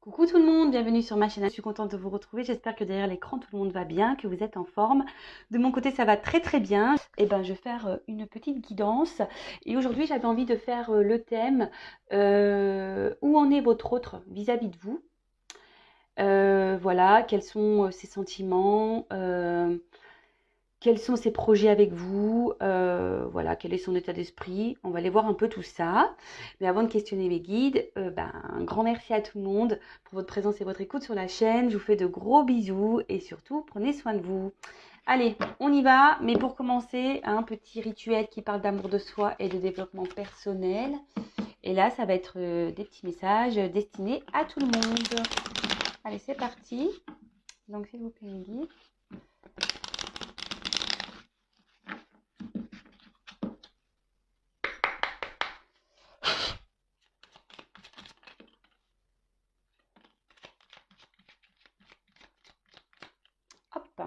Coucou tout le monde, bienvenue sur ma chaîne. Je suis contente de vous retrouver. J'espère que derrière l'écran tout le monde va bien, que vous êtes en forme. De mon côté, ça va très très bien. Et ben, je vais faire une petite guidance. Et aujourd'hui, j'avais envie de faire le thème où en est votre autre vis-à-vis de vous. Voilà, quels sont ses sentiments, quels sont ses projets avec vous, voilà, quel est son état d'esprit. On va aller voir un peu tout ça. Mais avant de questionner mes guides, un grand merci à tout le monde pour votre présence et votre écoute sur la chaîne. Je vous fais de gros bisous et surtout, prenez soin de vous. Allez, on y va. Mais pour commencer, un petit rituel qui parle d'amour de soi et de développement personnel. Et là, ça va être des petits messages destinés à tout le monde. Allez, c'est parti. Donc, s'il vous plaît, mes guides. Hop.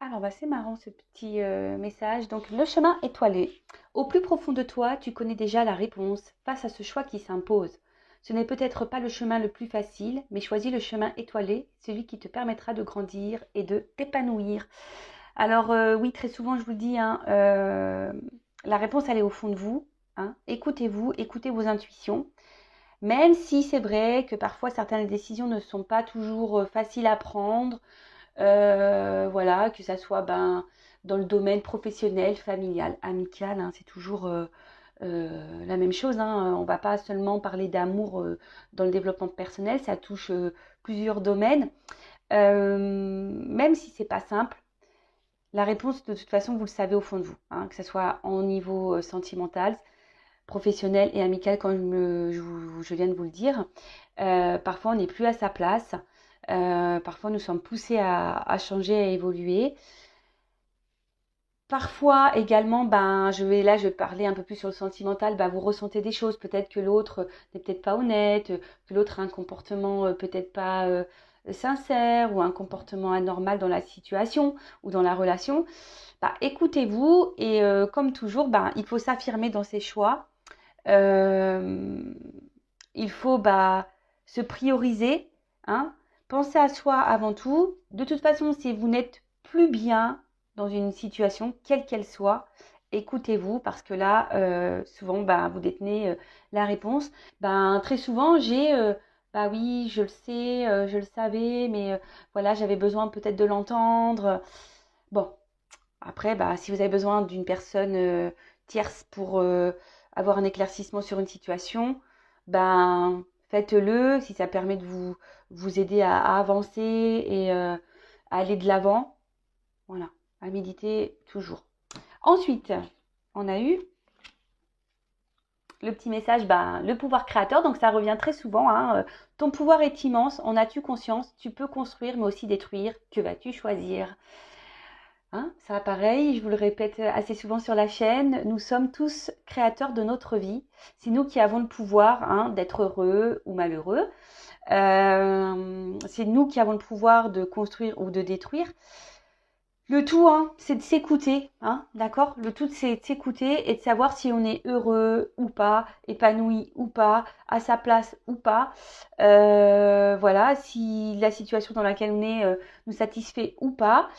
Alors c'est marrant ce petit message. Donc, le chemin étoilé. Au plus profond de toi, tu connais déjà la réponse face à ce choix qui s'impose. Ce n'est peut-être pas le chemin le plus facile, mais choisis le chemin étoilé, celui qui te permettra de grandir et de t'épanouir. Alors, oui, très souvent, je vous le dis, hein, la réponse, elle est au fond de vous. Hein. Écoutez-vous, écoutez vos intuitions. Même si c'est vrai que parfois certaines décisions ne sont pas toujours faciles à prendre, voilà, que ça soit dans le domaine professionnel, familial, amical, hein, c'est toujours la même chose. Hein. On ne va pas seulement parler d'amour dans le développement personnel, ça touche plusieurs domaines. Même si c'est pas simple, la réponse de toute façon, vous le savez au fond de vous, hein, que ce soit au niveau sentimental, professionnel et amical, comme je viens de vous le dire. Parfois, on n'est plus à sa place. Parfois, nous sommes poussés à changer, à évoluer. Parfois également, je vais parler un peu plus sur le sentimental, vous ressentez des choses, peut-être que l'autre n'est peut-être pas honnête, que l'autre a un comportement peut-être pas sincère ou un comportement anormal dans la situation ou dans la relation. Écoutez-vous et comme toujours, il faut s'affirmer dans ses choix. Euh, il faut se prioriser, hein. Pensez à soi avant tout. De toute façon, si vous n'êtes plus bien dans une situation, quelle qu'elle soit, écoutez-vous parce que là, souvent, vous détenez la réponse. Très souvent, j'ai oui, je le sais, je le savais, mais voilà, j'avais besoin peut-être de l'entendre. Bon, après, si vous avez besoin d'une personne tierce pour avoir un éclaircissement sur une situation, faites-le si ça permet de vous aider à avancer et à aller de l'avant. Voilà, à méditer toujours. Ensuite, on a eu le petit message, le pouvoir créateur. Donc ça revient très souvent. Hein, ton pouvoir est immense, en as-tu conscience? Tu peux construire mais aussi détruire. Que vas-tu choisir? Hein, ça pareil, je vous le répète assez souvent sur la chaîne, nous sommes tous créateurs de notre vie. C'est nous qui avons le pouvoir d'être heureux ou malheureux. C'est nous qui avons le pouvoir de construire ou de détruire. Le tout, c'est de s'écouter, d'accord? Le tout, c'est de s'écouter et de savoir si on est heureux ou pas, épanoui ou pas, à sa place ou pas. Voilà, si la situation dans laquelle on est nous satisfait ou pas.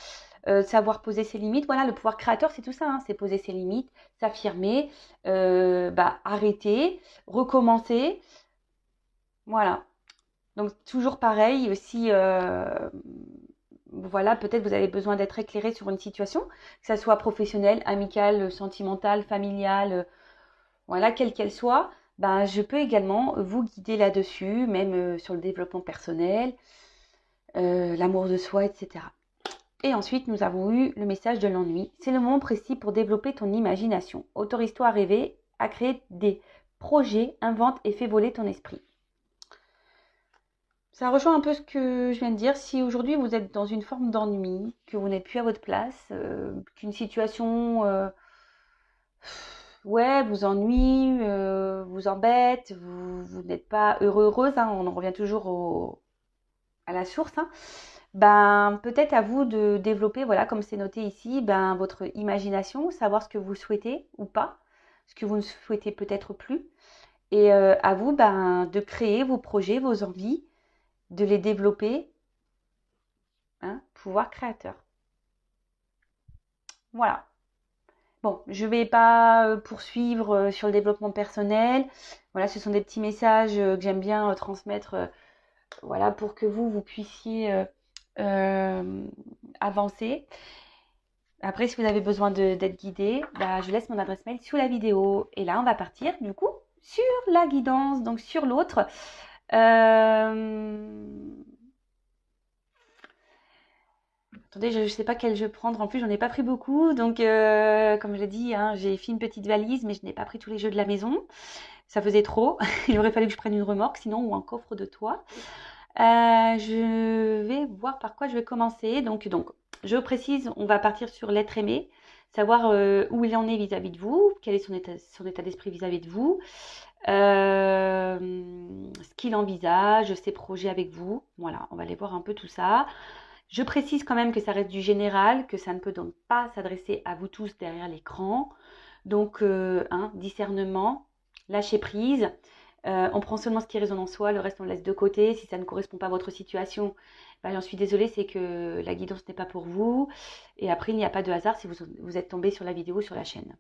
Savoir poser ses limites. Voilà, le pouvoir créateur, c'est tout ça. C'est poser ses limites, s'affirmer, arrêter, recommencer. Voilà. Donc, toujours pareil, aussi, voilà, peut-être vous avez besoin d'être éclairé sur une situation, que ça soit professionnelle, amicale, sentimentale, familiale, voilà, quelle qu'elle soit. Je peux également vous guider là-dessus, même sur le développement personnel, l'amour de soi, etc. Et ensuite, nous avons eu le message de l'ennui. C'est le moment précis pour développer ton imagination. Autorise-toi à rêver, à créer des projets, invente et fais voler ton esprit. Ça rejoint un peu ce que je viens de dire. Si aujourd'hui vous êtes dans une forme d'ennui, que vous n'êtes plus à votre place, qu'une situation vous ennuie, vous embête, vous n'êtes pas heureuse, on en revient toujours à la source, peut-être à vous de développer, voilà, comme c'est noté ici, votre imagination, savoir ce que vous souhaitez ou pas, ce que vous ne souhaitez peut-être plus, Et à vous ben, de créer vos projets, vos envies, de les développer. Hein, pouvoir créateur. Voilà. Bon, je ne vais pas poursuivre sur le développement personnel. Voilà, ce sont des petits messages que j'aime bien transmettre, voilà, pour que vous puissiez avancer. Après, si vous avez besoin d'être guidé, bah, je laisse mon adresse mail sous la vidéo. Et là, on va partir du coup sur la guidance, donc sur l'autre. Attendez, je ne sais pas quel jeu prendre. En plus, j'en ai pas pris beaucoup. Donc, comme je l'ai dit, hein, j'ai fait une petite valise, mais je n'ai pas pris tous les jeux de la maison. Ça faisait trop. Il aurait fallu que je prenne une remorque, sinon, ou un coffre de toit. Je vais voir par quoi je vais commencer. Donc, je précise, on va partir sur l'être aimé, savoir où il en est vis-à-vis de vous, quel est son état d'esprit vis-à-vis de vous, ce qu'il envisage, ses projets avec vous. Voilà, on va aller voir un peu tout ça. Je précise quand même que ça reste du général, que ça ne peut donc pas s'adresser à vous tous derrière l'écran. Donc, discernement, lâcher prise. On prend seulement ce qui résonne en soi, le reste on le laisse de côté. Si ça ne correspond pas à votre situation, j'en suis désolée, c'est que la guidance n'est pas pour vous. Et après, il n'y a pas de hasard si vous êtes tombé sur la vidéo ou sur la chaîne.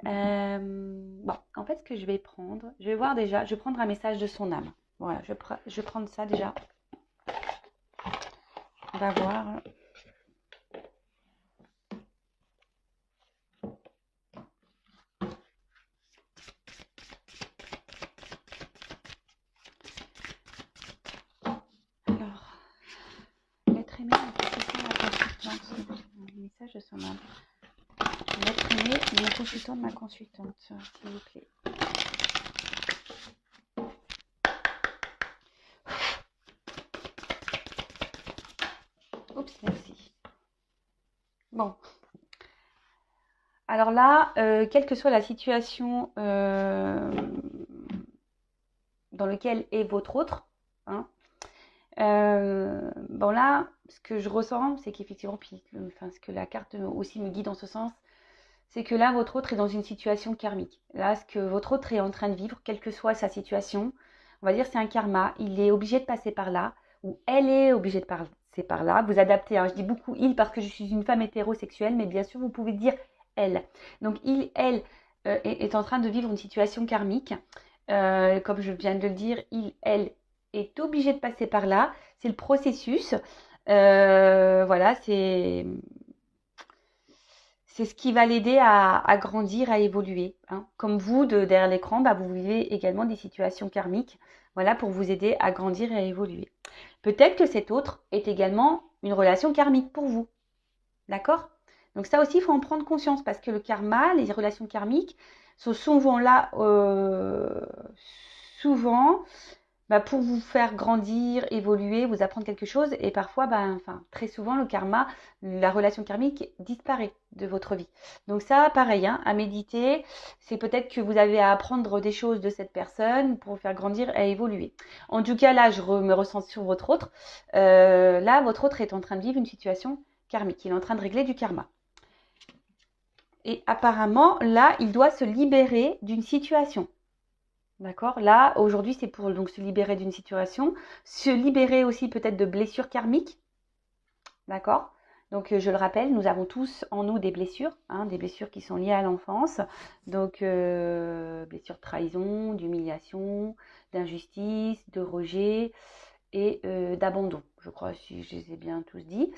Bon, en fait, ce que je vais prendre, je vais voir déjà, je vais prendre un message de son âme. Voilà, je vais prendre ça déjà. On va voir. Alors, l'être aimé, un message de son âme. L'être aimé, mon consultant de ma consultante, s'il vous plaît. Oups, merci. Bon. Alors là, quelle que soit la situation dans laquelle est votre autre, hein, bon là, ce que je ressens, c'est qu'effectivement, ce que la carte aussi me guide en ce sens, c'est que là, votre autre est dans une situation karmique. Là, ce que votre autre est en train de vivre, quelle que soit sa situation, on va dire c'est un karma, il est obligé de passer par là, ou elle est obligée de passer par là. Vous adaptez, hein, je dis beaucoup il parce que je suis une femme hétérosexuelle, mais bien sûr, vous pouvez dire elle. Donc, elle est en train de vivre une situation karmique. Comme je viens de le dire, elle est obligé de passer par là. C'est le processus. Voilà, c'est ce qui va l'aider à grandir, à évoluer. Hein. Comme vous, derrière l'écran, bah, vous vivez également des situations karmiques, voilà, pour vous aider à grandir et à évoluer. Peut-être que cet autre est également une relation karmique pour vous. D'accord? Donc ça aussi, il faut en prendre conscience parce que le karma, les relations karmiques, sont souvent là, souvent, pour vous faire grandir, évoluer, vous apprendre quelque chose. Et parfois, très souvent, le karma, la relation karmique disparaît de votre vie. Donc ça, pareil, hein, à méditer. C'est peut-être que vous avez à apprendre des choses de cette personne pour vous faire grandir et évoluer. En tout cas, là, je me ressens sur votre autre. Là, votre autre est en train de vivre une situation karmique. Il est en train de régler du karma. Et apparemment, là, il doit se libérer d'une situation. D'accord? Là, aujourd'hui, c'est pour donc se libérer d'une situation, se libérer aussi peut-être de blessures karmiques. D'accord? Donc, je le rappelle, nous avons tous en nous des blessures, hein, des blessures qui sont liées à l'enfance. Donc, blessures de trahison, d'humiliation, d'injustice, de rejet et d'abandon. Je crois, si je les ai bien tous dit.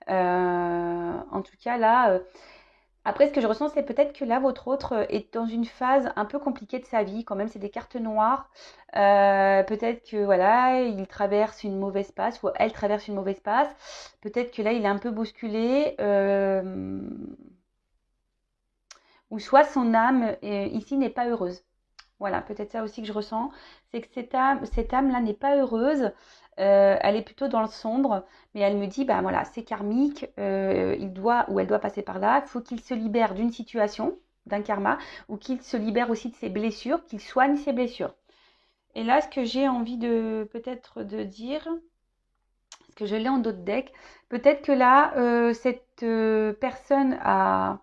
En tout cas, là... Après, ce que je ressens, c'est peut-être que là, votre autre est dans une phase un peu compliquée de sa vie. Quand même, c'est des cartes noires. Peut-être que voilà, il traverse une mauvaise passe ou elle traverse une mauvaise passe. Peut-être que là, il est un peu bousculé. Ou soit son âme ici n'est pas heureuse. Voilà, peut-être ça aussi que je ressens. C'est que cette âme-là n'est pas heureuse. Elle est plutôt dans le sombre, mais elle me dit, voilà, c'est karmique, il doit ou elle doit passer par là, il faut qu'il se libère d'une situation, d'un karma, ou qu'il se libère aussi de ses blessures, qu'il soigne ses blessures. Et là, ce que j'ai envie de peut-être de dire, parce que je l'ai en d'autres decks, peut-être que là, cette personne a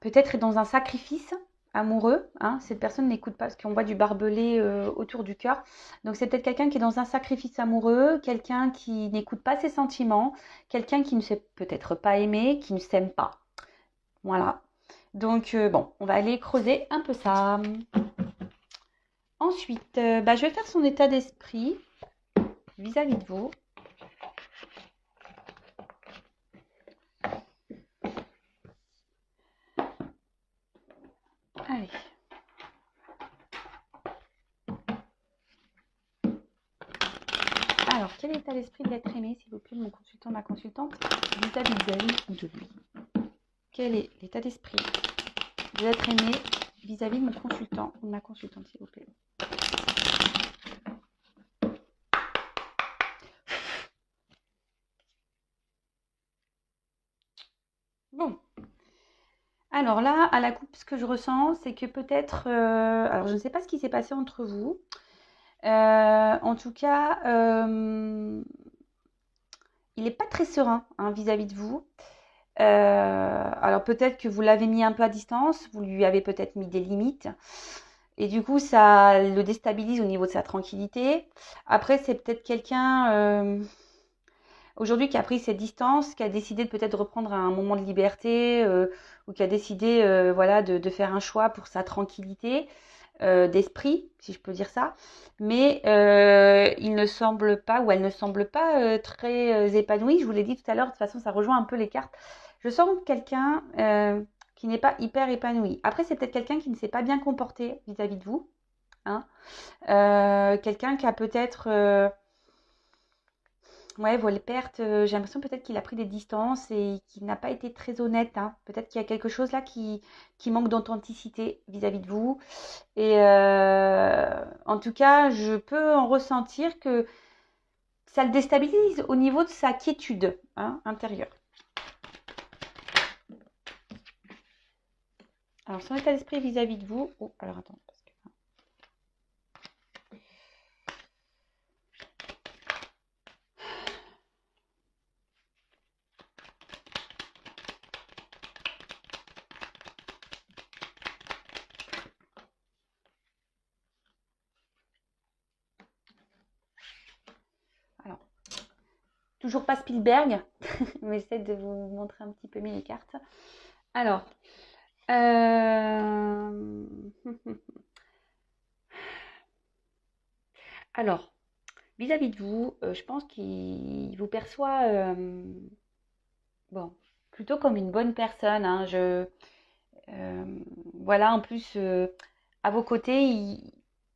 peut-être est dans un sacrifice, amoureux, hein. Cette personne n'écoute pas parce qu'on voit du barbelé autour du cœur. Donc c'est peut-être quelqu'un qui est dans un sacrifice amoureux, quelqu'un qui n'écoute pas ses sentiments, quelqu'un qui ne sait peut-être pas aimer, qui ne s'aime pas. Voilà. Donc bon, on va aller creuser un peu ça. Ensuite, je vais faire son état d'esprit vis-à-vis de vous. Allez. Alors, quel est l'état d'esprit de l'être aimé, s'il vous plaît, mon consultant, ma consultante, vis-à-vis d'elle ou de lui? Quel est l'état d'esprit de l'être aimé vis-à-vis de mon consultant ou de ma consultante, s'il vous plaît? Bon. Alors là, à la coupe, ce que je ressens, c'est que peut-être... alors, je ne sais pas ce qui s'est passé entre vous. En tout cas, il n'est pas très serein vis-à-vis de vous. Alors peut-être que vous l'avez mis un peu à distance, vous lui avez peut-être mis des limites. Et du coup, ça le déstabilise au niveau de sa tranquillité. Après, c'est peut-être quelqu'un aujourd'hui qui a pris cette distance, qui a décidé de peut-être reprendre un moment de liberté ou qui a décidé voilà, de faire un choix pour sa tranquillité d'esprit, si je peux dire ça. Mais il ne semble pas, ou elle ne semble pas très épanouie. Je vous l'ai dit tout à l'heure, de toute façon, ça rejoint un peu les cartes. Je sens quelqu'un qui n'est pas hyper épanoui. Après, c'est peut-être quelqu'un qui ne s'est pas bien comporté vis-à-vis de vous. Hein. Quelqu'un qui a peut-être... ouais, vos pertes, j'ai l'impression peut-être qu'il a pris des distances et qu'il n'a pas été très honnête. Hein. Peut-être qu'il y a quelque chose là qui manque d'authenticité vis-à-vis de vous. Et en tout cas, je peux en ressentir que ça le déstabilise au niveau de sa quiétude intérieure. Alors, son état d'esprit vis-à-vis de vous. Oh, alors attends. Alors, toujours pas Spielberg, mais j'essaie de vous montrer un petit peu mieux les cartes. Alors, alors, vis-à-vis de vous, je pense qu'il vous perçoit bon, plutôt comme une bonne personne. Hein. Voilà, en plus, à vos côtés,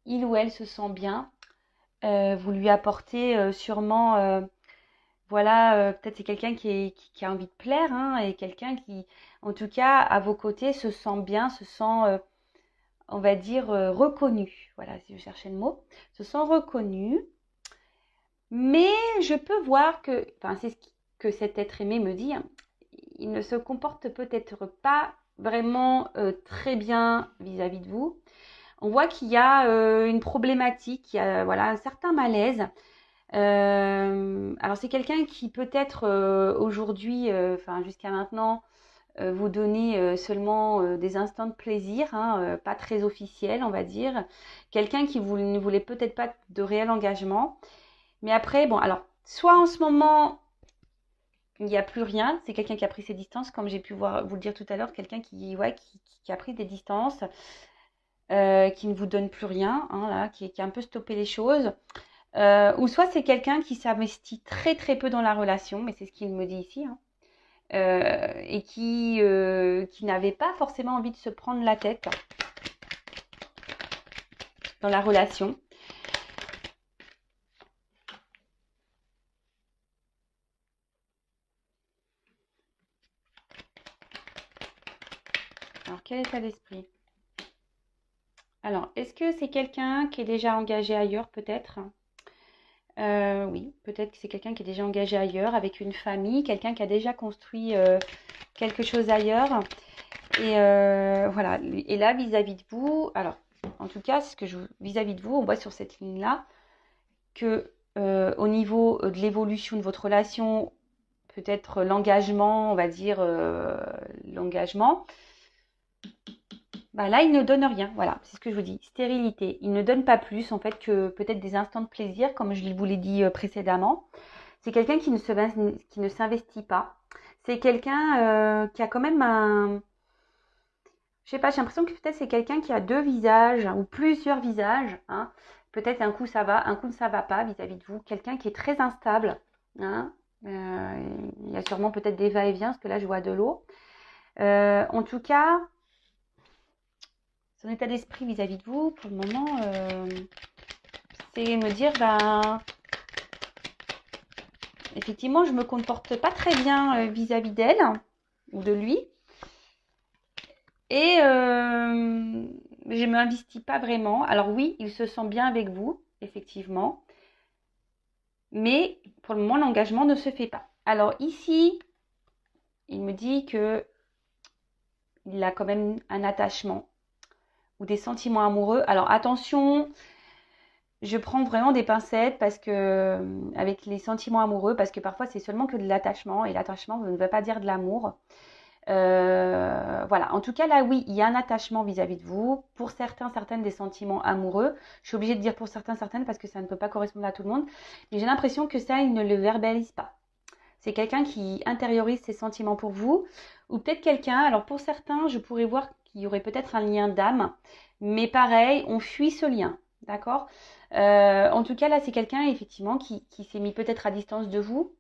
il ou elle se sent bien. Vous lui apportez sûrement, voilà, peut-être c'est quelqu'un qui a envie de plaire, hein, et quelqu'un qui, en tout cas, à vos côtés, se sent bien, se sent, on va dire, reconnu. Voilà, si je cherchais le mot, se sent reconnu. Mais je peux voir que, enfin, c'est ce que cet être aimé me dit, hein, il ne se comporte peut-être pas vraiment très bien vis-à-vis de vous. On voit qu'il y a une problématique, il y a voilà, un certain malaise. Alors c'est quelqu'un qui peut-être aujourd'hui, enfin jusqu'à maintenant, vous donnait seulement des instants de plaisir, hein, pas très officiel, on va dire. Quelqu'un qui ne voulait peut-être pas de réel engagement. Mais après, bon, alors, soit en ce moment, il n'y a plus rien, c'est quelqu'un qui a pris ses distances, comme j'ai pu vous le dire tout à l'heure, quelqu'un qui a pris des distances, qui ne vous donne plus rien, hein, là, qui a un peu stoppé les choses. Ou soit c'est quelqu'un qui s'investit très très peu dans la relation, mais c'est ce qu'il me dit ici, hein, et qui n'avait pas forcément envie de se prendre la tête dans la relation. Alors, quel état d'esprit? Alors, est-ce que c'est quelqu'un qui est déjà engagé ailleurs, peut-être? Oui, peut-être que c'est quelqu'un qui est déjà engagé ailleurs, avec une famille, quelqu'un qui a déjà construit quelque chose ailleurs. Et voilà. Et là, vis-à-vis de vous, alors, en tout cas, vis-à-vis de vous, on voit sur cette ligne-là que au niveau de l'évolution de votre relation, peut-être l'engagement, on va dire l'engagement. Bah là, il ne donne rien. Voilà, c'est ce que je vous dis. Stérilité. Il ne donne pas plus, en fait, que peut-être des instants de plaisir, comme je vous l'ai dit précédemment. C'est quelqu'un qui ne s'investit pas. C'est quelqu'un qui a quand même un... Je sais pas, j'ai l'impression que peut-être c'est quelqu'un qui a deux visages ou plusieurs visages. Hein. Peut-être un coup ça va, un coup ça va pas vis-à-vis de vous. Quelqu'un qui est très instable. Hein. Il y a sûrement peut-être des va-et-vient, parce que là je vois de l'eau. En tout cas, son état d'esprit vis-à-vis de vous, pour le moment, c'est me dire, ben, effectivement, je me comporte pas très bien vis-à-vis d'elle ou de lui. Et je ne m'investis pas vraiment. Alors oui, il se sent bien avec vous, effectivement. Mais pour le moment, l'engagement ne se fait pas. Alors ici, il me dit que il a quand même un attachement ou des sentiments amoureux. Alors attention, je prends vraiment des pincettes parce que avec les sentiments amoureux, parce que parfois c'est seulement que de l'attachement et l'attachement ne veut pas dire de l'amour. Voilà, en tout cas là oui, il y a un attachement vis-à-vis de vous. Pour certains, certaines des sentiments amoureux. Je suis obligée de dire pour certains, certaines parce que ça ne peut pas correspondre à tout le monde. Mais j'ai l'impression que ça, il ne le verbalise pas. C'est quelqu'un qui intériorise ses sentiments pour vous. Ou peut-être quelqu'un, alors pour certains, je pourrais voir qu'il y aurait peut-être un lien d'âme. Mais pareil, on fuit ce lien. D'accord. En tout cas là, c'est quelqu'un effectivement qui s'est mis peut-être à distance de vous.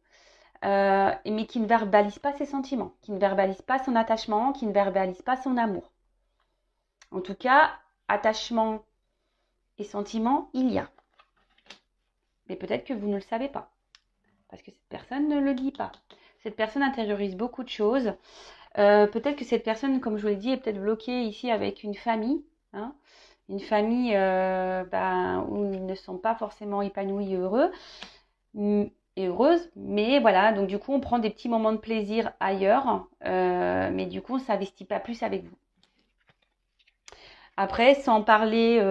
Mais qui ne verbalise pas ses sentiments, qui ne verbalise pas son attachement, qui ne verbalise pas son amour. En tout cas, attachement et sentiment, il y a. Mais peut-être que vous ne le savez pas, parce que cette personne ne le dit pas. Cette personne intériorise beaucoup de choses. Peut-être que cette personne, comme je vous l'ai dit, est peut-être bloquée ici avec une famille. Hein, une famille où ils ne sont pas forcément épanouis et heureux. Et heureuse, mais voilà, donc du coup on prend des petits moments de plaisir ailleurs, mais du coup on ne s'investit pas plus avec vous. Après, sans parler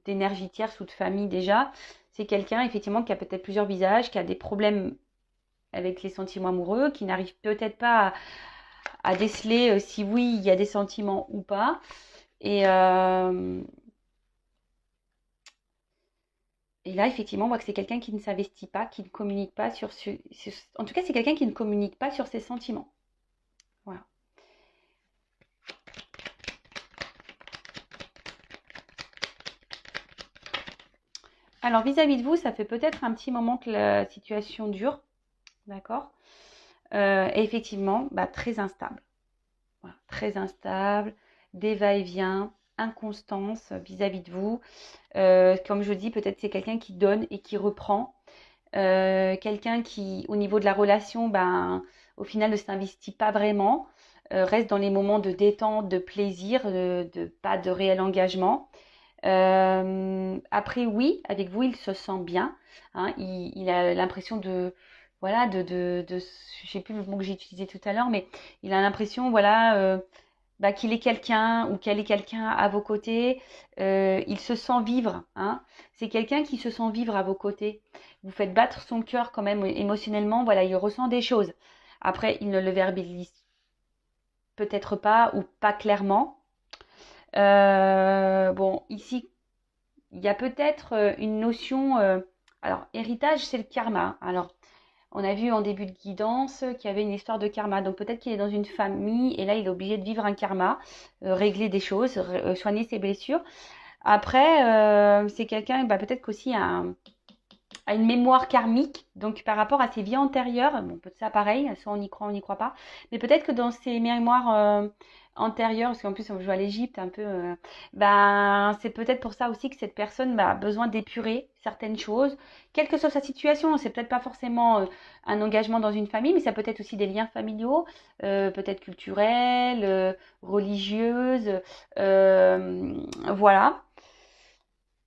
d'énergie tierce ou de famille déjà, c'est quelqu'un effectivement qui a peut-être plusieurs visages, qui a des problèmes avec les sentiments amoureux, qui n'arrive peut-être pas à déceler si oui il y a des sentiments ou pas. Et là, effectivement, on voit que c'est quelqu'un qui ne s'investit pas, qui ne communique pas en tout cas, c'est quelqu'un qui ne communique pas sur ses sentiments. Voilà. Alors, vis-à-vis de vous, ça fait peut-être un petit moment que la situation dure. D'accord. Et effectivement, très instable. Voilà, très instable, des va-et-vient, inconstance vis-à-vis de vous. Comme je dis, peut-être c'est quelqu'un qui donne et qui reprend. Quelqu'un qui, au niveau de la relation, au final ne s'investit pas vraiment, reste dans les moments de détente, de plaisir, pas de réel engagement. Après, oui, avec vous, il se sent bien. Hein, il a l'impression voilà, je sais plus le mot que j'ai utilisé tout à l'heure, mais il a l'impression, voilà, qu'il est quelqu'un ou qu'elle est quelqu'un à vos côtés. Il se sent vivre. Hein. C'est quelqu'un qui se sent vivre à vos côtés. Vous faites battre son cœur quand même émotionnellement. Voilà, il ressent des choses. Après, il ne le verbalise peut-être pas ou pas clairement. Bon, ici, il y a peut-être une notion. Alors, héritage, c'est le karma. Alors, on a vu en début de guidance qu'il y avait une histoire de karma. Donc peut-être qu'il est dans une famille et là il est obligé de vivre un karma, régler des choses, soigner ses blessures. Après, c'est quelqu'un, peut-être qu'aussi a une mémoire karmique, donc par rapport à ses vies antérieures, bon, ça pareil, soit on y croit, on n'y croit pas, mais peut-être que dans ses mémoires antérieures, parce qu'en plus on joue à l'Égypte un peu, c'est peut-être pour ça aussi que cette personne a besoin d'épurer certaines choses, quelle que soit sa situation. C'est peut-être pas forcément un engagement dans une famille, mais ça peut être aussi des liens familiaux, peut-être culturels, religieuses, voilà.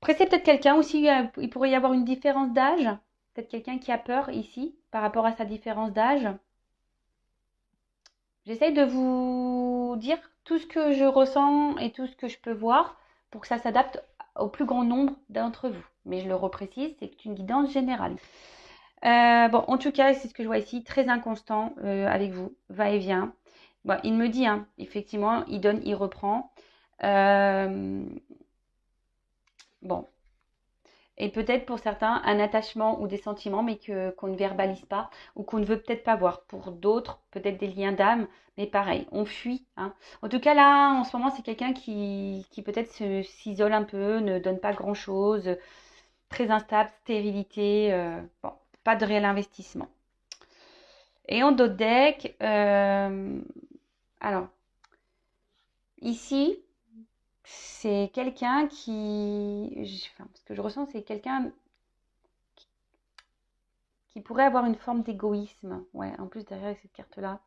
Après, c'est peut-être quelqu'un aussi, il pourrait y avoir une différence d'âge. Peut-être quelqu'un qui a peur ici par rapport à sa différence d'âge. J'essaye de vous dire tout ce que je ressens et tout ce que je peux voir pour que ça s'adapte au plus grand nombre d'entre vous. Mais je le reprécise, c'est une guidance générale. En tout cas, c'est ce que je vois ici, très inconstant avec vous, va et vient. Bon, il me dit, hein, effectivement, il donne, il reprend. Euh, bon. Et peut-être pour certains, un attachement ou des sentiments, mais qu'on ne verbalise pas ou qu'on ne veut peut-être pas voir. Pour d'autres, peut-être des liens d'âme, mais pareil, on fuit. Hein. En tout cas, là, en ce moment, c'est quelqu'un qui peut-être s'isole un peu, ne donne pas grand-chose, très instable, stérilité, bon, pas de réel investissement. Et en d'autres decks, alors, ici, c'est quelqu'un enfin, ce que je ressens, c'est quelqu'un qui pourrait avoir une forme d'égoïsme. Ouais, en plus, derrière cette carte-là.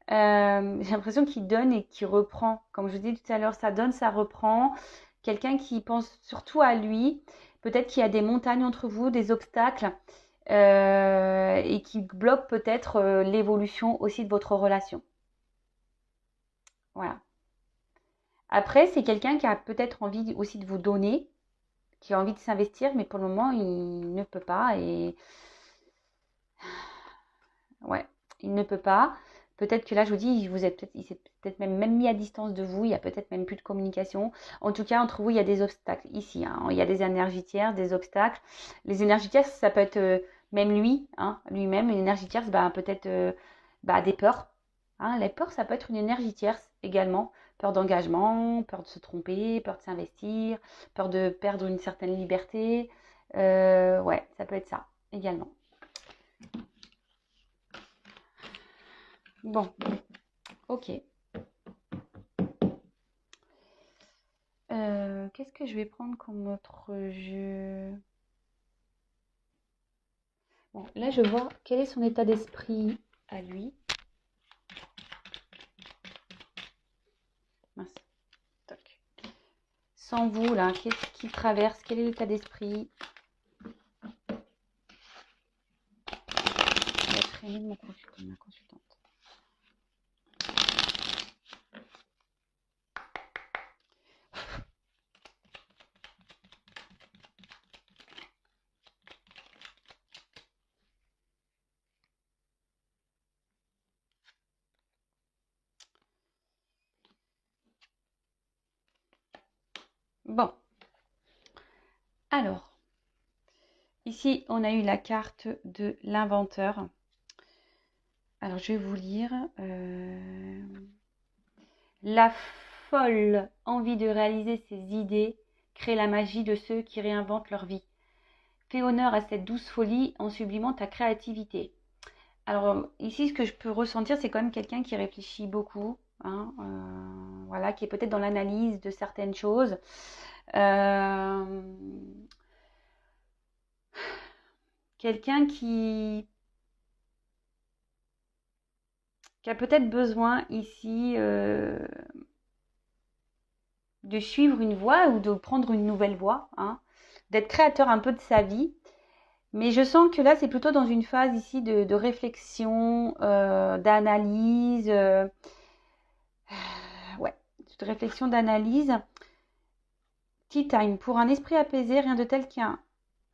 J'ai l'impression qu'il donne et qu'il reprend. Comme je vous disais tout à l'heure, ça donne, ça reprend. Quelqu'un qui pense surtout à lui. Peut-être qu'il y a des montagnes entre vous, des obstacles, et qui bloquent peut-être l'évolution aussi de votre relation. Voilà. Après, c'est quelqu'un qui a peut-être envie aussi de vous donner, qui a envie de s'investir, mais pour le moment, il ne peut pas. Et ouais, il ne peut pas. Peut-être que là, je vous dis, il s'est peut-être même mis à distance de vous. Il y a peut-être même plus de communication. En tout cas, entre vous, il y a des obstacles ici. Hein. Il y a des énergies tierces, des obstacles. Les énergies tierces, ça peut être même lui, hein, lui-même. Une énergie tierce, bah, peut-être des peurs. Hein. Les peurs, ça peut être une énergie tierce également. Peur d'engagement, peur de se tromper, peur de s'investir, peur de perdre une certaine liberté. Ouais, ça peut être ça également. Bon, ok. Qu'est-ce que je vais prendre comme autre jeu? Bon, là, je vois quel est son état d'esprit à lui. Mince. Toc. Sans vous, là, qu'est-ce qui traverse? Quel est l'état d'esprit? Je vais traîner de ma consultante. Bon. Alors, ici, on a eu la carte de l'inventeur. Alors, je vais vous lire. La folle envie de réaliser ses idées crée la magie de ceux qui réinventent leur vie. Fais honneur à cette douce folie en sublimant ta créativité. Alors ici, ce que je peux ressentir, c'est quand même quelqu'un qui réfléchit beaucoup, hein, voilà, qui est peut-être dans l'analyse de certaines choses. Quelqu'un qui a peut-être besoin ici de suivre une voie ou de prendre une nouvelle voie, hein, d'être créateur un peu de sa vie. Mais je sens que là, c'est plutôt dans une phase ici de réflexion, d'analyse, ouais, de réflexion, d'analyse. Tea time. Pour un esprit apaisé, rien de tel qu'un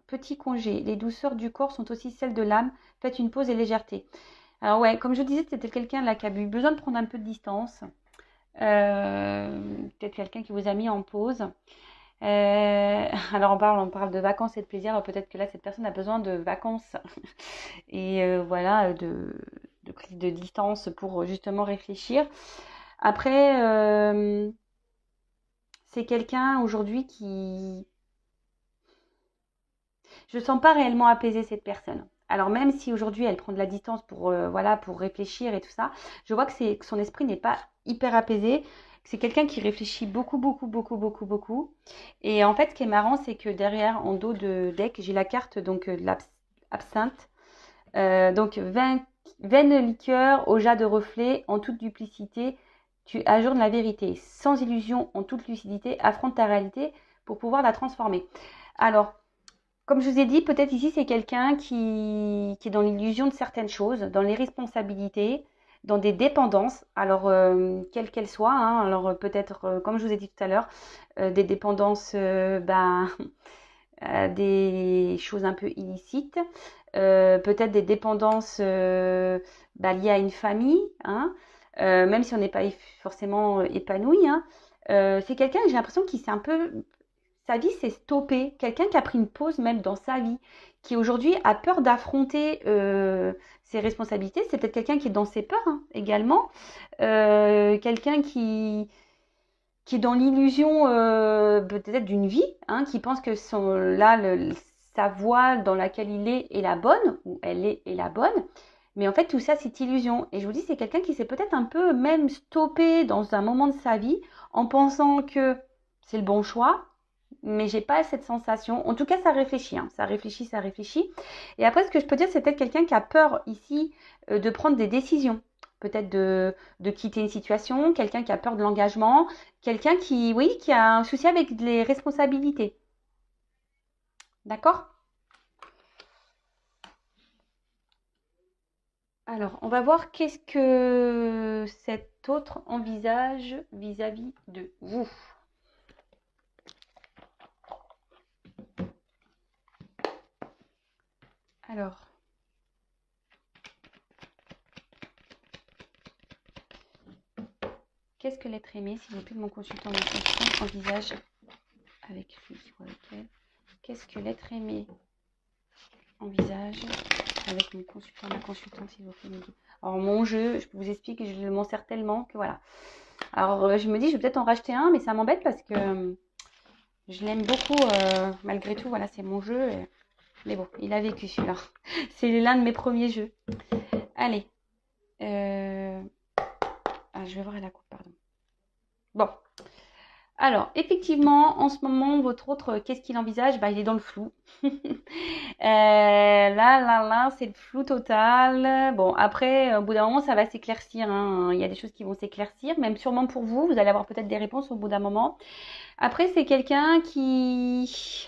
petit congé. Les douceurs du corps sont aussi celles de l'âme. Faites une pause et légèreté. Alors ouais, comme je disais, c'était quelqu'un là qui a eu besoin de prendre un peu de distance. Peut-être quelqu'un qui vous a mis en pause. Alors on parle de vacances et de plaisir. Alors peut-être que là, cette personne a besoin de vacances et voilà, de prise de distance pour justement réfléchir. Après, c'est quelqu'un aujourd'hui qui... Je ne sens pas réellement apaiser cette personne. Alors même si aujourd'hui elle prend de la distance voilà, pour réfléchir et tout ça, je vois que son esprit n'est pas hyper apaisé. C'est quelqu'un qui réfléchit beaucoup, beaucoup, beaucoup, beaucoup, beaucoup. Et en fait, ce qui est marrant, c'est que derrière, en dos de deck, j'ai la carte donc de l'absinthe. Donc, vaine liqueur au jas de reflets, en toute duplicité, tu ajournes la vérité. Sans illusion, en toute lucidité, affronte ta réalité pour pouvoir la transformer. Alors, comme je vous ai dit, peut-être ici, c'est quelqu'un qui est dans l'illusion de certaines choses, dans les responsabilités, dans des dépendances, alors quelles qu'elles soient. Hein, alors peut-être, comme je vous ai dit tout à l'heure, des dépendances des choses un peu illicites, peut-être des dépendances liées à une famille, hein, même si on n'est pas forcément épanoui. Hein, C'est quelqu'un, j'ai l'impression qu'il s'est un peu... Sa vie s'est stoppée. Quelqu'un qui a pris une pause même dans sa vie, qui aujourd'hui a peur d'affronter ses responsabilités. C'est peut-être quelqu'un qui est dans ses peurs hein, également. Quelqu'un qui est dans l'illusion peut-être d'une vie, hein, qui pense que sa voie dans laquelle il est la bonne, ou elle est la bonne. Mais en fait, tout ça, c'est illusion. Et je vous dis, c'est quelqu'un qui s'est peut-être un peu même stoppé dans un moment de sa vie en pensant que c'est le bon choix, mais j'ai pas cette sensation. En tout cas, ça réfléchit, hein. Ça réfléchit, ça réfléchit. Et après, ce que je peux dire, c'est peut-être quelqu'un qui a peur ici de prendre des décisions. Peut-être de quitter une situation, quelqu'un qui a peur de l'engagement, quelqu'un qui, oui, qui a un souci avec les responsabilités. D'accord? Alors, on va voir qu'est-ce que cet autre envisage vis-à-vis de vous. Alors, qu'est-ce que l'être aimé, s'il vous plaît, de mon consultant envisage avec lui ou avec elle? Qu'est-ce que l'être aimé envisage avec mon consultant, ma consultante, s'il vous plaît, me dit. Alors, mon jeu, je vous explique, je m'en sers tellement que voilà. Alors, je me dis, je vais peut-être en racheter un, mais ça m'embête parce que je l'aime beaucoup, malgré tout. Voilà, c'est mon jeu. Mais bon, il a vécu celui-là. C'est l'un de mes premiers jeux. Allez. Ah, je vais voir la coupe, pardon. Bon. Alors, effectivement, en ce moment, votre autre, qu'est-ce qu'il envisage? Bah, il est dans le flou. Là, c'est le flou total. Bon, après, au bout d'un moment, ça va s'éclaircir, hein. Il y a des choses qui vont s'éclaircir, même sûrement pour vous. Vous allez avoir peut-être des réponses au bout d'un moment. Après, c'est quelqu'un qui...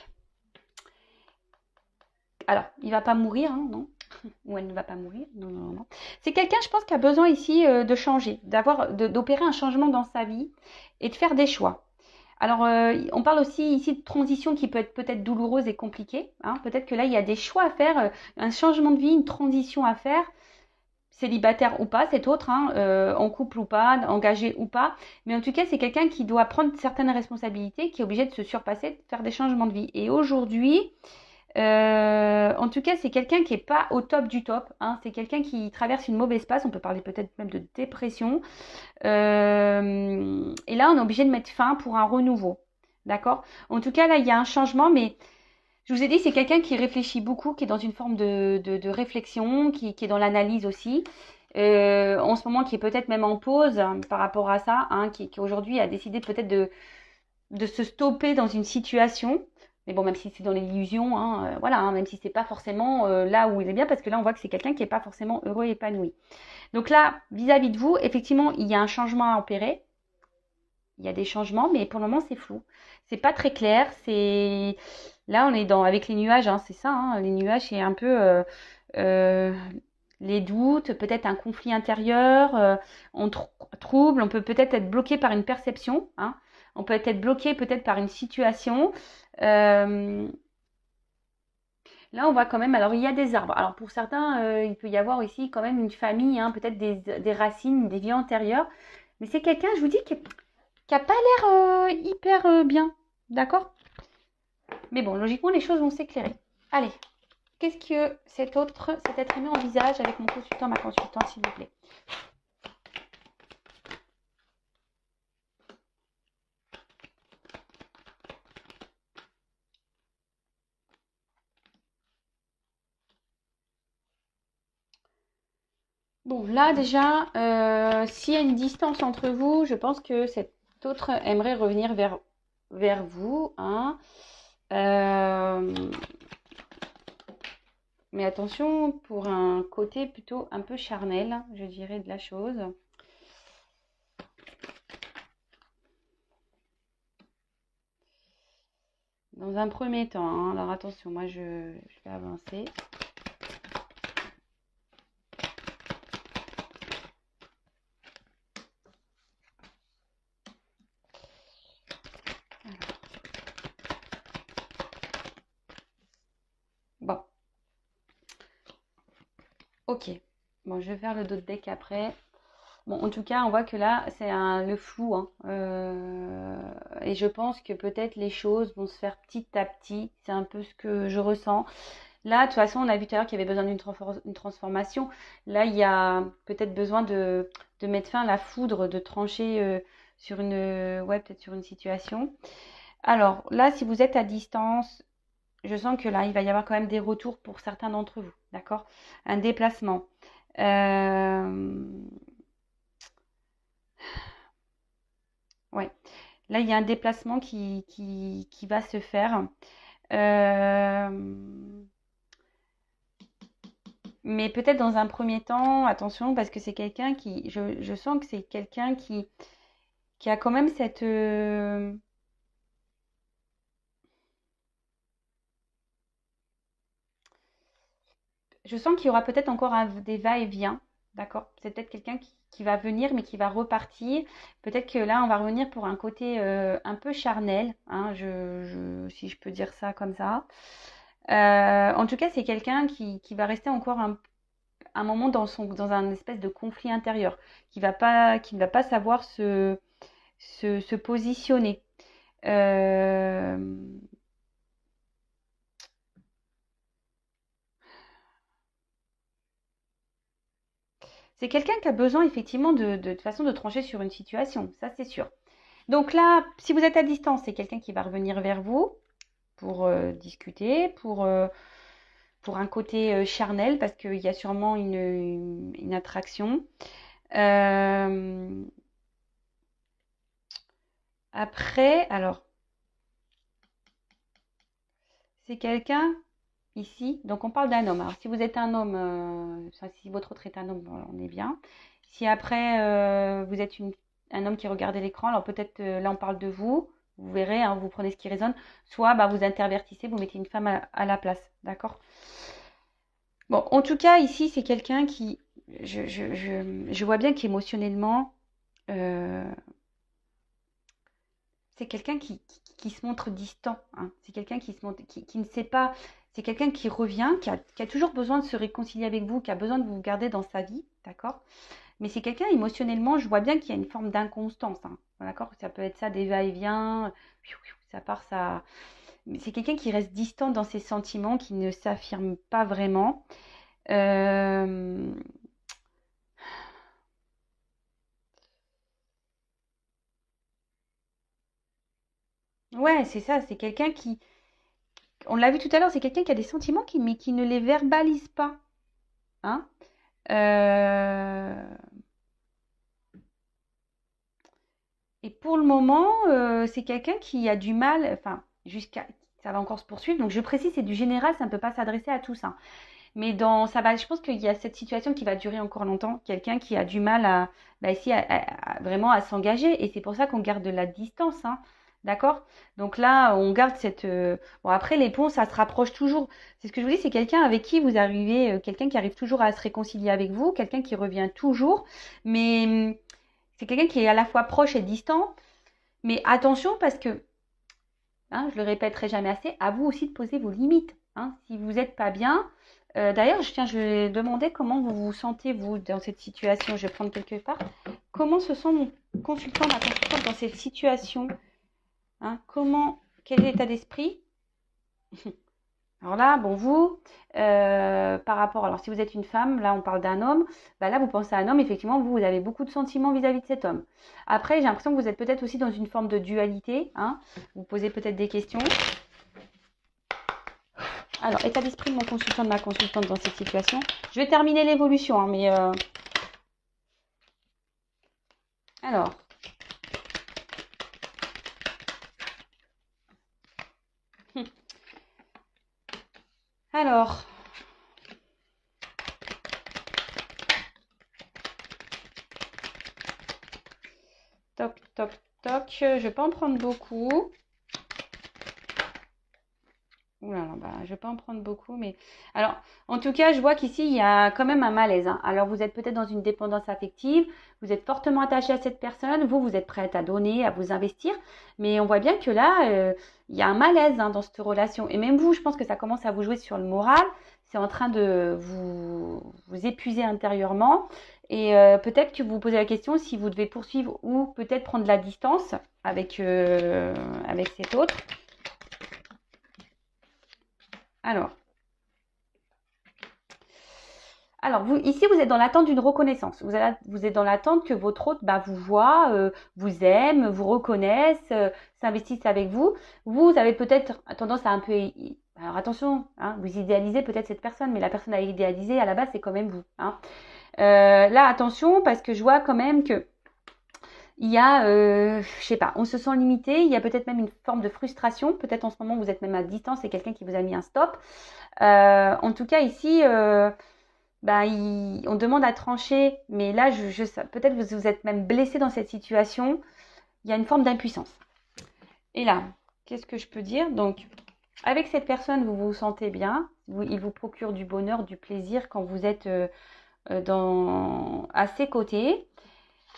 Alors, il va pas mourir, hein, non? Ou elle ne va pas mourir. Non, non, non. C'est quelqu'un, je pense, qui a besoin ici de changer, d'opérer un changement dans sa vie et de faire des choix. Alors, on parle aussi ici de transition qui peut être peut-être douloureuse et compliquée, hein. Peut-être que là, il y a des choix à faire, un changement de vie, une transition à faire, célibataire ou pas, c'est autre, hein, en couple ou pas, engagé ou pas. Mais en tout cas, c'est quelqu'un qui doit prendre certaines responsabilités, qui est obligé de se surpasser, de faire des changements de vie. Et aujourd'hui, en tout cas, c'est quelqu'un qui n'est pas au top du top, hein. C'est quelqu'un qui traverse une mauvaise passe. On peut parler peut-être même de dépression. Et là, on est obligé de mettre fin pour un renouveau. D'accord? En tout cas, là, il y a un changement, mais je vous ai dit, c'est quelqu'un qui réfléchit beaucoup, qui est dans une forme de réflexion, qui est dans l'analyse aussi. En ce moment, qui est peut-être même en pause hein, par rapport à ça, hein, qui aujourd'hui a décidé peut-être de se stopper dans une situation. Mais bon, même si c'est dans l'illusion, hein, voilà, hein, même si c'est pas forcément là où il est bien, parce que là, on voit que c'est quelqu'un qui n'est pas forcément heureux et épanoui. Donc là, vis-à-vis de vous, effectivement, il y a un changement à opérer. Il y a des changements, mais pour le moment, c'est flou. C'est pas très clair. C'est là, on est dans avec les nuages, hein, c'est ça. Hein, les nuages, c'est un peu euh, les doutes, peut-être un conflit intérieur, on trouble. On peut peut-être être bloqué par une perception. Hein, on peut être bloqué peut-être par une situation. Euh, Là, on voit quand même. Alors, il y a des arbres. Alors, pour certains, il peut y avoir aussi quand même une famille, hein, peut-être des racines, des vies antérieures. Mais c'est quelqu'un, je vous dis, qui a pas l'air hyper bien. D'accord? Mais bon, logiquement, les choses vont s'éclairer. Allez, qu'est-ce que cet être aimé envisage avec mon consultant, ma consultante, s'il vous plaît? Bon, là déjà, s'il y a une distance entre vous, je pense que cet autre aimerait revenir vers vous. Hein. Euh, mais attention, pour un côté plutôt un peu charnel, je dirais, de la chose. Dans un premier temps, hein, alors attention, moi je vais avancer. Bon, ok. Bon, je vais faire le dos de deck après. Bon, en tout cas, on voit que là, c'est le flou, hein. Et je pense que peut-être les choses vont se faire petit à petit. C'est un peu ce que je ressens. Là, de toute façon, on a vu tout à l'heure qu'il y avait besoin d'une transformation. Là, il y a peut-être besoin de mettre fin à la foudre, de trancher sur ouais, peut-être sur une situation. Alors là, si vous êtes à distance, je sens que là, il va y avoir quand même des retours pour certains d'entre vous, d'accord? Un déplacement. Euh, ouais. Là, il y a un déplacement qui va se faire. Euh, mais peut-être dans un premier temps, attention, parce que c'est quelqu'un je sens que c'est quelqu'un qui a quand même cette, je sens qu'il y aura peut-être encore des va-et-vient, d'accord? C'est peut-être quelqu'un qui va venir, mais qui va repartir. Peut-être que là, on va revenir pour un côté un peu charnel, hein, si je peux dire ça comme ça. En tout cas, c'est quelqu'un qui va rester encore un moment dans un espèce de conflit intérieur, qui ne va pas savoir se positionner. Euh, c'est quelqu'un qui a besoin effectivement de façon de trancher sur une situation, ça c'est sûr. Donc là, si vous êtes à distance, c'est quelqu'un qui va revenir vers vous pour discuter, pour un côté charnel, parce qu'il y a sûrement une attraction. Euh, après, alors, c'est quelqu'un ici, donc on parle d'un homme. Alors si vous êtes un homme, si votre autre est un homme, bon, on est bien. Si après vous êtes un homme qui regardait l'écran, alors peut-être là on parle de vous, vous verrez, hein, vous prenez ce qui résonne, soit bah, vous intervertissez, vous mettez une femme à la place, d'accord? Bon, en tout cas ici c'est quelqu'un je vois bien qu'émotionnellement, euh, c'est quelqu'un qui se montre distant, hein. C'est quelqu'un qui se montre, qui ne sait pas. C'est quelqu'un qui revient, qui a toujours besoin de se réconcilier avec vous, qui a besoin de vous garder dans sa vie, d'accord? Mais c'est quelqu'un émotionnellement, je vois bien qu'il y a une forme d'inconstance, hein, d'accord? Ça peut être ça, des va-et-vient, ça part, ça. Mais c'est quelqu'un qui reste distant dans ses sentiments, qui ne s'affirme pas vraiment. Euh, Ouais, c'est ça, c'est quelqu'un on l'a vu tout à l'heure, c'est quelqu'un qui a des sentiments mais qui ne les verbalise pas, hein? Euh, Et pour le moment, c'est quelqu'un qui a du mal, enfin, ça va encore se poursuivre. Donc je précise, c'est du général, ça ne peut pas s'adresser à tous, hein. Mais ça va, je pense qu'il y a cette situation qui va durer encore longtemps. Quelqu'un qui a du mal bah, ici, vraiment à s'engager. Et c'est pour ça qu'on garde de la distance, hein. D'accord? Donc là, on garde bon, après, les ponts, ça se rapproche toujours. C'est ce que je vous dis, c'est quelqu'un avec qui vous arrivez, quelqu'un qui arrive toujours à se réconcilier avec vous, quelqu'un qui revient toujours. Mais c'est quelqu'un qui est à la fois proche et distant. Mais attention parce que, hein, je le répéterai jamais assez, à vous aussi de poser vos limites, hein. Si vous n'êtes pas bien, d'ailleurs, je vais demander comment vous vous sentez, vous, dans cette situation. Je vais prendre quelque part. Comment se sent mon consultant, ma consultante dans cette situation, hein? Quel est l'état d'esprit? Alors là, bon, vous, par rapport, alors si vous êtes une femme, là on parle d'un homme, bah là vous pensez à un homme, effectivement, vous avez beaucoup de sentiments vis-à-vis de cet homme. Après, j'ai l'impression que vous êtes peut-être aussi dans une forme de dualité, hein, vous posez peut-être des questions. Alors, état d'esprit de mon consultant, de ma consultante dans cette situation. Je vais terminer l'évolution, hein, mais alors, alors, toc, toc, toc, je vais pas en prendre beaucoup. Ouh là là, bah, je vais pas en prendre beaucoup, mais alors, en tout cas, je vois qu'ici, il y a quand même un malaise, hein. Alors, vous êtes peut-être dans une dépendance affective, vous êtes fortement attaché à cette personne, vous êtes prête à donner, à vous investir, mais on voit bien que là, il y a un malaise, hein, dans cette relation. Et même vous, je pense que ça commence à vous jouer sur le moral, c'est en train de vous épuiser intérieurement, et peut-être que vous vous posez la question si vous devez poursuivre ou peut-être prendre la distance avec cet autre. Alors. Alors, vous, ici, vous êtes dans l'attente d'une reconnaissance. Vous êtes dans l'attente que votre hôte bah, vous voit, vous aime, vous reconnaisse, s'investisse avec vous. Vous avez peut-être tendance à un peu... Alors attention, hein, vous idéalisez peut-être cette personne, mais la personne à idéaliser, à la base, c'est quand même vous. Hein. Là, attention, parce que je vois quand même que il y a, je sais pas, on se sent limité, il y a peut-être même une forme de frustration. Peut-être en ce moment, vous êtes même à distance, c'est quelqu'un qui vous a mis un stop. En tout cas, ici... ben, on demande à trancher, mais là, peut-être vous êtes même blessé dans cette situation. Il y a une forme d'impuissance. Et là, qu'est-ce que je peux dire? Donc, avec cette personne, vous vous sentez bien. Il vous procure du bonheur, du plaisir quand vous êtes à ses côtés.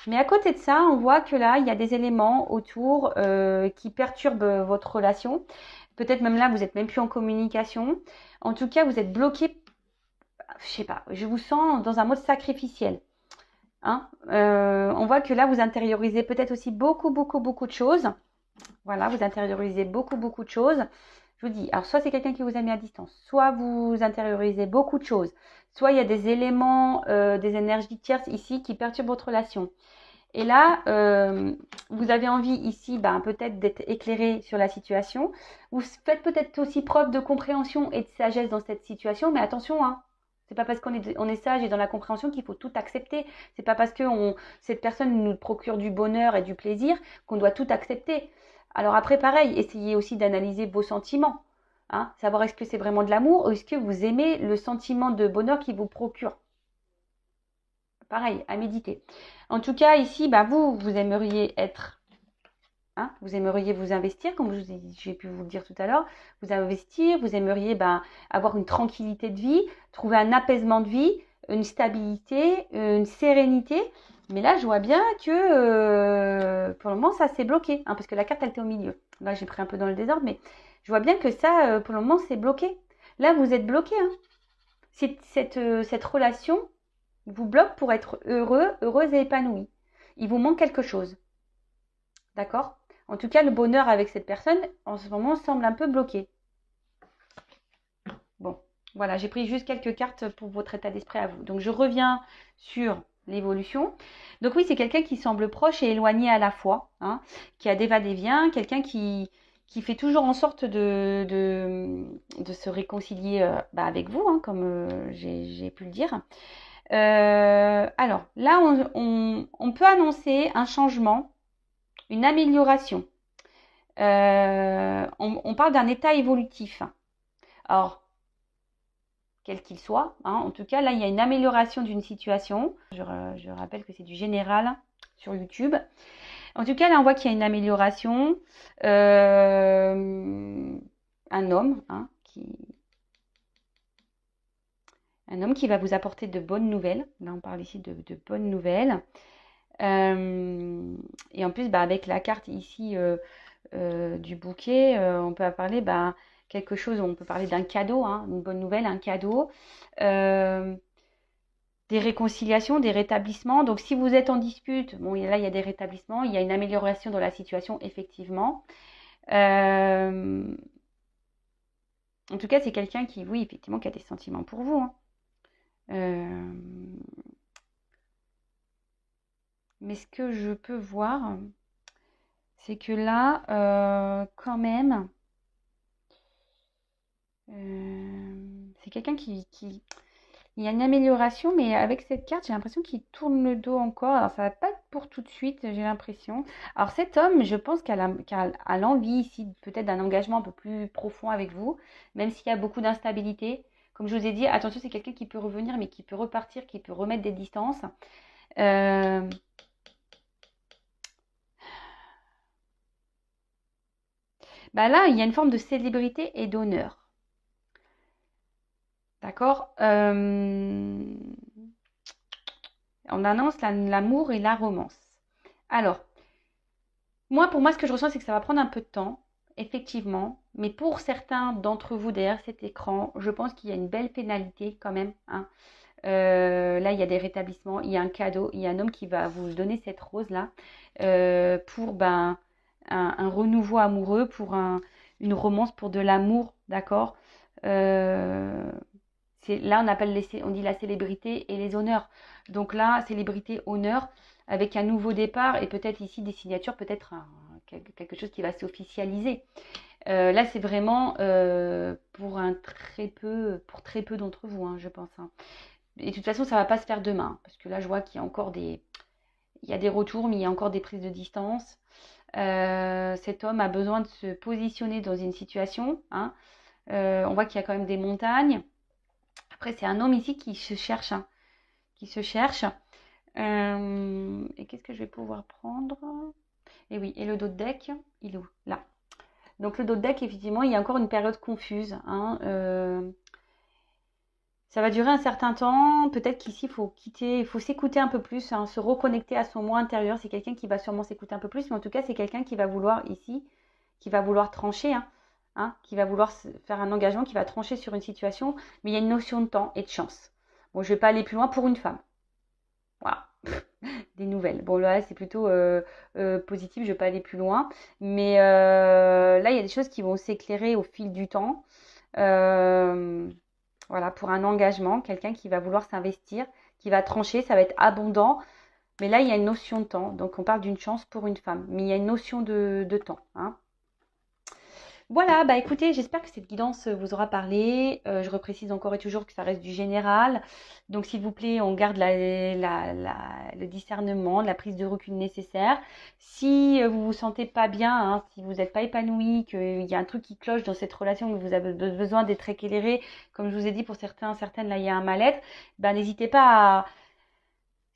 Mais à côté de ça, on voit que là, il y a des éléments autour qui perturbent votre relation. Peut-être même là, vous n'êtes même plus en communication. En tout cas, vous êtes bloqué. Je sais pas, je vous sens dans un mode sacrificiel. Hein. On voit que là, vous intériorisez peut-être aussi beaucoup, beaucoup, beaucoup de choses. Voilà, vous intériorisez beaucoup, beaucoup de choses. Je vous dis, alors soit c'est quelqu'un qui vous a mis à distance, soit vous intériorisez beaucoup de choses, soit il y a des éléments, des énergies tierces ici qui perturbent votre relation. Et là, vous avez envie ici, ben, peut-être d'être éclairé sur la situation. Vous faites peut-être aussi preuve de compréhension et de sagesse dans cette situation, mais attention, hein, c'est pas parce on est sage et dans la compréhension qu'il faut tout accepter. C'est pas parce que cette personne nous procure du bonheur et du plaisir qu'on doit tout accepter. Alors après, pareil, essayez aussi d'analyser vos sentiments. Hein, savoir est-ce que c'est vraiment de l'amour ou est-ce que vous aimez le sentiment de bonheur qu'il vous procure. Pareil, à méditer. En tout cas, ici, bah, vous aimeriez être, hein, vous aimeriez vous investir, comme j'ai pu vous le dire tout à l'heure, vous investir, vous aimeriez bah, avoir une tranquillité de vie, trouver un apaisement de vie, une stabilité, une sérénité. Mais là, je vois bien que pour le moment, ça s'est bloqué, hein, parce que la carte, elle était au milieu. Là, j'ai pris un peu dans le désordre, mais je vois bien que ça, pour le moment, c'est bloqué. Là, vous êtes bloqué. Hein. Cette relation vous bloque pour être heureux, heureuse et épanouie. Il vous manque quelque chose. D'accord? En tout cas, le bonheur avec cette personne, en ce moment, semble un peu bloqué. Bon, voilà, j'ai pris juste quelques cartes pour votre état d'esprit à vous. Donc, je reviens sur l'évolution. Donc oui, c'est quelqu'un qui semble proche et éloigné à la fois, hein, qui a des va-et-vient, quelqu'un qui fait toujours en sorte de se réconcilier bah, avec vous, hein, comme j'ai pu le dire. Alors, là, on peut annoncer un changement, une amélioration. On parle d'un état évolutif. Alors, quel qu'il soit, hein, en tout cas, là, il y a une amélioration d'une situation. Je rappelle que c'est du général sur YouTube. En tout cas, là, on voit qu'il y a une amélioration. Un homme, hein, qui va vous apporter de bonnes nouvelles. Là, on parle ici de bonnes nouvelles. Et en plus, bah, avec la carte ici du bouquet, on peut parler bah, quelque chose, on peut parler d'un cadeau, hein, une bonne nouvelle, un cadeau, des réconciliations, des rétablissements. Donc si vous êtes en dispute, bon là il y a des rétablissements, il y a une amélioration dans la situation effectivement. En tout cas, c'est quelqu'un qui, oui, effectivement, qui a des sentiments pour vous. Hein. Mais ce que je peux voir, c'est que là, quand même, c'est quelqu'un il y a une amélioration, mais avec cette carte, j'ai l'impression qu'il tourne le dos encore. Alors, ça va pas être pour tout de suite, j'ai l'impression. Alors, cet homme, je pense qu'elle a l'envie ici, peut-être d'un engagement un peu plus profond avec vous, même s'il y a beaucoup d'instabilité. Comme je vous ai dit, attention, c'est quelqu'un qui peut revenir, mais qui peut repartir, qui peut remettre des distances. Bah là, il y a une forme de célébrité et d'honneur. D'accord. On annonce l'amour et la romance. Alors, pour moi, ce que je ressens, c'est que ça va prendre un peu de temps, effectivement. Mais pour certains d'entre vous derrière cet écran, je pense qu'il y a une belle pénalité quand même, hein. Là, il y a des rétablissements, il y a un cadeau, il y a un homme qui va vous donner cette rose-là pour un renouveau amoureux, pour une romance, pour de l'amour, d'accord. Euh, Là, on dit la célébrité et les honneurs. Donc là, célébrité, honneur, avec un nouveau départ et peut-être ici des signatures, peut-être quelque chose qui va s'officialiser. Là, c'est vraiment pour très peu d'entre vous, hein, je pense, hein. Et de toute façon, ça ne va pas se faire demain, parce que là, je vois qu'il y a encore il y a des retours, mais il y a encore des prises de distance. Cet homme a besoin de se positionner dans une situation, hein. On voit qu'il y a quand même des montagnes. Après, c'est un homme ici qui se cherche, hein, qui se cherche. Et qu'est-ce que je vais pouvoir prendre? Et oui, et le dos de deck, il est où? Là. Donc le dos de deck, effectivement, il y a encore une période confuse, hein. Ça va durer un certain temps. Peut-être qu'ici, il faut s'écouter un peu plus, hein, se reconnecter à son moi intérieur. C'est quelqu'un qui va sûrement s'écouter un peu plus, mais en tout cas, c'est quelqu'un qui va vouloir ici, qui va vouloir trancher, hein, qui va vouloir faire un engagement, qui va trancher sur une situation. Mais il y a une notion de temps et de chance. Bon, je ne vais pas aller plus loin pour une femme. Voilà. Des nouvelles. Bon, là, c'est plutôt positif, je ne vais pas aller plus loin. Mais là, il y a des choses qui vont s'éclairer au fil du temps. Voilà, pour un engagement, quelqu'un qui va vouloir s'investir, qui va trancher, ça va être abondant. Mais là, il y a une notion de temps. Donc, on parle d'une chance pour une femme. Mais il y a une notion de temps, hein. Voilà, bah écoutez, j'espère que cette guidance vous aura parlé. Je reprécise encore et toujours que ça reste du général. Donc, s'il vous plaît, on garde le discernement, la prise de recul nécessaire. Si vous vous sentez pas bien, hein, si vous n'êtes pas épanoui, qu'il y a un truc qui cloche dans cette relation, que vous avez besoin d'être éclairé, comme je vous ai dit, pour certaines, là, il y a un mal-être, bah, n'hésitez pas à...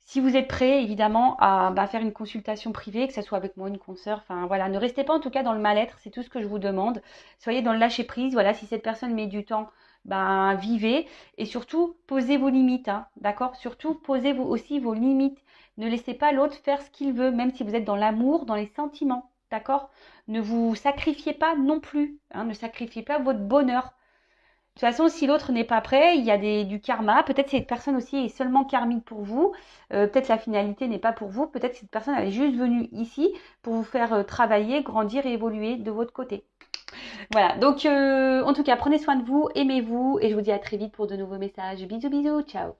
Si vous êtes prêt, évidemment, à faire une consultation privée, que ce soit avec moi, une consoeur, enfin voilà, ne restez pas en tout cas dans le mal-être, c'est tout ce que je vous demande. Soyez dans le lâcher-prise, voilà, si cette personne met du temps, vivez et surtout posez vos limites, hein, d'accord? Surtout posez vous aussi vos limites. Ne laissez pas l'autre faire ce qu'il veut, même si vous êtes dans l'amour, dans les sentiments, d'accord? Ne vous sacrifiez pas non plus, hein, ne sacrifiez pas votre bonheur. De toute façon, si l'autre n'est pas prêt, il y a du karma. Peut-être cette personne aussi est seulement karmique pour vous. Peut-être la finalité n'est pas pour vous. Peut-être cette personne elle est juste venue ici pour vous faire travailler, grandir et évoluer de votre côté. Voilà. Donc, en tout cas, prenez soin de vous, aimez-vous et je vous dis à très vite pour de nouveaux messages. Bisous, bisous, ciao.